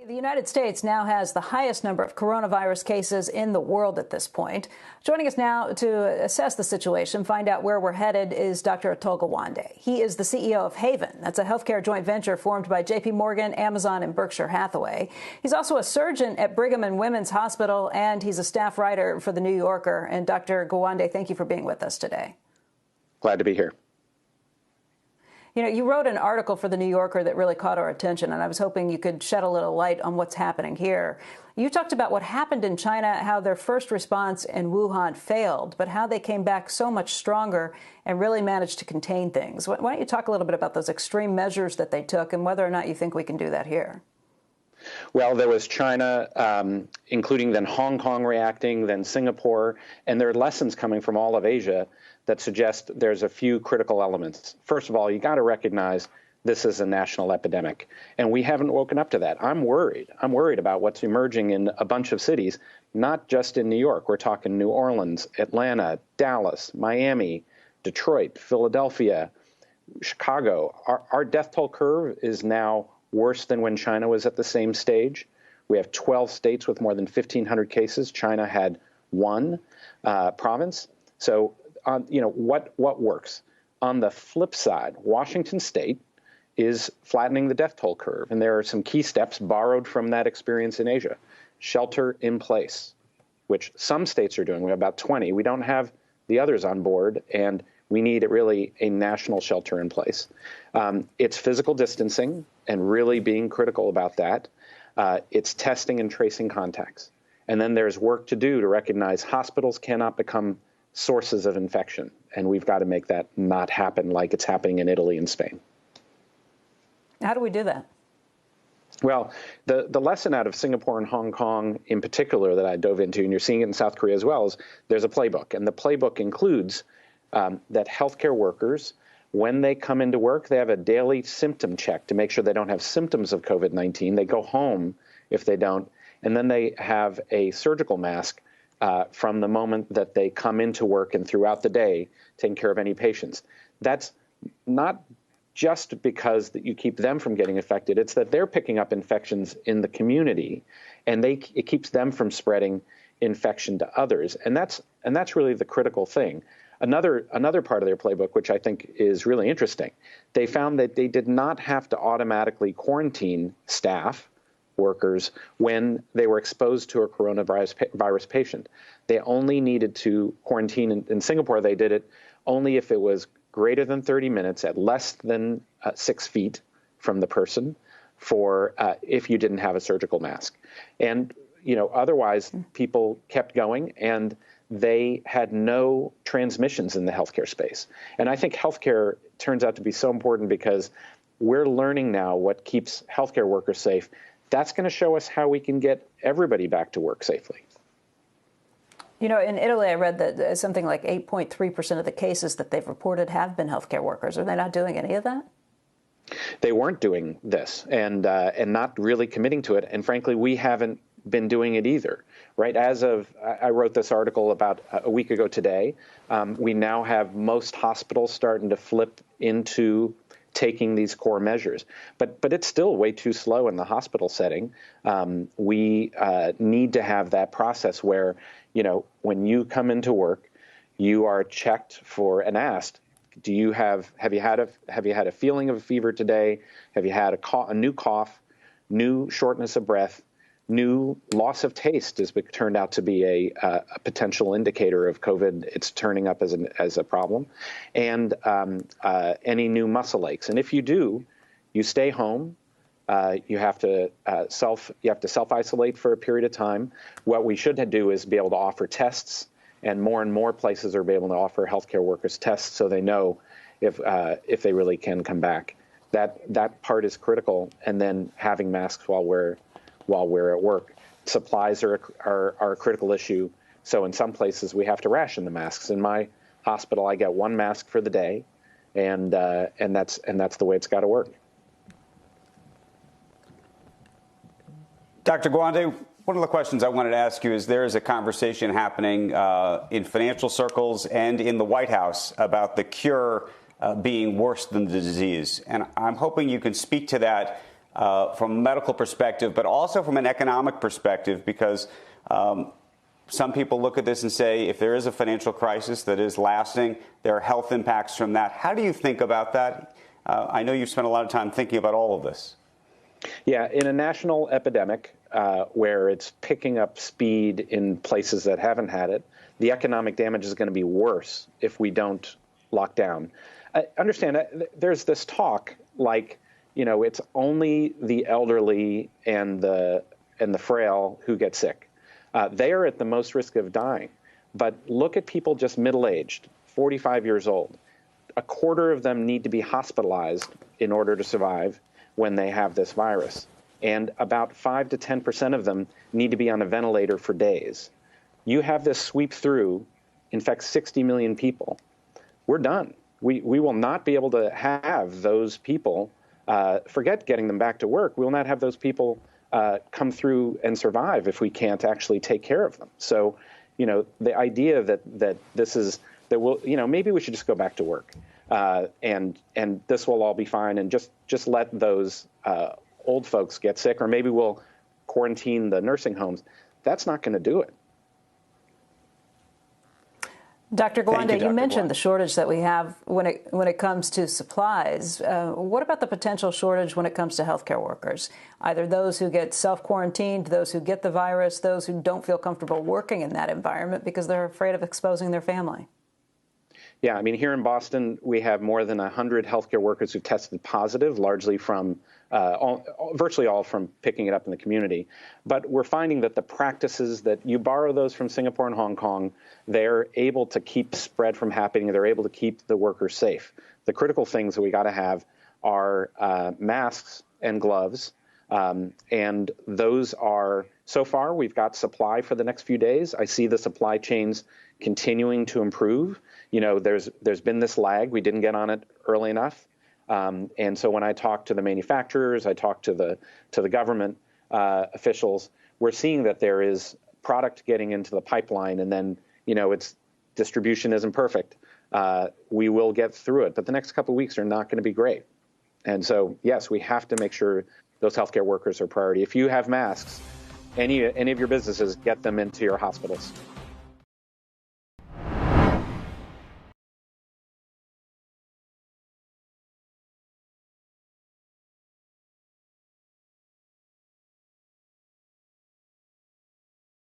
The United States now has the highest number of coronavirus cases in the world at this point. Joining us now to assess the situation, find out where we're headed, is Dr. Atul Gawande. He is the CEO of Haven. That's a healthcare joint venture formed by J.P. Morgan, Amazon, and Berkshire Hathaway. He's also a surgeon at Brigham and Women's Hospital, and he's a staff writer for The New Yorker. And Dr. Gawande, thank you for being with us today. Glad to be here. You know, you wrote an article for The New Yorker that really caught our attention, and I was hoping you could shed a little light on what's happening here. You talked about what happened in China, how their first response in Wuhan failed, but how they came back so much stronger and really managed to contain things. Why don't you talk a little bit about those extreme measures that they took and whether or not you think we can do that here? Well, there was China, including then Hong Kong reacting, then Singapore, and there are lessons coming from all of Asia that suggest there's a few critical elements. First of all, you got to recognize this is a national epidemic, and we haven't woken up to that. I'm worried. I'm worried about what's emerging in a bunch of cities, not just in New York. We're talking New Orleans, Atlanta, Dallas, Miami, Detroit, Philadelphia, Chicago. Our death toll curve is now worse than when China was at the same stage. We have 12 states with more than 1,500 cases. China had one province. So, what works? On the flip side, Washington State is flattening the death toll curve, and there are some key steps borrowed from that experience in Asia. Shelter in place, which some states are doing. We have about 20. We don't have the others on board, and we need really a national shelter in place. It's physical distancing and really being critical about that. It's testing and tracing contacts. And then there's work to do to recognize hospitals cannot become sources of infection, and we've got to make that not happen like it's happening in Italy and Spain. How do we do that? Well, the lesson out of Singapore and Hong Kong in particular that I dove into, and you're seeing it in South Korea as well, is there's a playbook. And the playbook includes that healthcare workers, when they come into work, they have a daily symptom check to make sure they don't have symptoms of COVID-19. They go home if they don't, and then they have a surgical mask from the moment that they come into work and throughout the day, taking care of any patients. That's not just because that you keep them from getting affected. It's that they're picking up infections in the community, and it keeps them from spreading infection to others. And that's really the critical thing. Another part of their playbook, which I think is really interesting, they found that they did not have to automatically quarantine staff, workers, when they were exposed to a coronavirus patient. They only needed to quarantine. In Singapore, they did it only if it was greater than 30 minutes at less than 6 feet from the person for if you didn't have a surgical mask. And, otherwise people kept going, and they had no transmissions in the healthcare space. And I think healthcare turns out to be so important because we're learning now what keeps healthcare workers safe. That's going to show us how we can get everybody back to work safely. In Italy, I read that something like 8.3% of the cases that they've reported have been healthcare workers. Are they not doing any of that? They weren't doing this and not really committing to it. And frankly, we haven't been doing it either, right? I wrote this article about a week ago today. We now have most hospitals starting to flip into taking these core measures. But it's still way too slow in the hospital setting. We need to have that process where, when you come into work, you are checked for and asked, have you had a feeling of a fever today? Have you had a new cough, new shortness of breath, new loss of taste has turned out to be a potential indicator of COVID. It's turning up as a problem, and any new muscle aches. And if you do, you stay home. You have to self-isolate for a period of time. What we should do is be able to offer tests, and more places are able to offer healthcare workers tests so they know if they really can come back. That part is critical, and then having masks while we're at work. Supplies are a critical issue. So in some places we have to ration the masks. In my hospital, I get one mask for the day, and that's the way it's got to work. Dr. Gawande, one of the questions I wanted to ask you is there is a conversation happening in financial circles and in the White House about the cure being worse than the disease. And I'm hoping you can speak to that from a medical perspective, but also from an economic perspective, because some people look at this and say, if there is a financial crisis that is lasting, there are health impacts from that. How do you think about that? I know you've spent a lot of time thinking about all of this. Yeah, in a national epidemic where it's picking up speed in places that haven't had it, the economic damage is going to be worse if we don't lock down. Understand, there's this talk like, it's only the elderly and the frail who get sick. They are at the most risk of dying. But look at people just middle-aged, 45 years old. A quarter of them need to be hospitalized in order to survive when they have this virus. And about 5 to 10% of them need to be on a ventilator for days. You have this sweep through, infect 60 million people. We're done. We will not be able to have those people, forget getting them back to work, we will not have those people come through and survive if we can't actually take care of them. So, the idea that we'll, maybe we should just go back to work, and this will all be fine, and just let those old folks get sick, or maybe we'll quarantine the nursing homes. That's not going to do it. Dr. Gawande, you mentioned the shortage that we have when it comes to supplies. What about the potential shortage when it comes to healthcare workers? Either those who get self-quarantined, those who get the virus, those who don't feel comfortable working in that environment because they're afraid of exposing their family. Yeah, I mean, here in Boston, we have more than 100 healthcare workers who've tested positive, largely from virtually all from picking it up in the community. But we're finding that the practices that you borrow those from Singapore and Hong Kong, they're able to keep spread from happening. They're able to keep the workers safe. The critical things that we got to have are masks and gloves. And those are, so far, we've got supply for the next few days. I see the supply chains continuing to improve. There's been this lag. We didn't get on it early enough. And so when I talk to the manufacturers, I talk to the government officials, we're seeing that there is product getting into the pipeline, and then, its distribution isn't perfect. We will get through it, but the next couple of weeks are not going to be great. And so, yes, we have to make sure those healthcare workers are priority. If you have masks, any of your businesses, get them into your hospitals.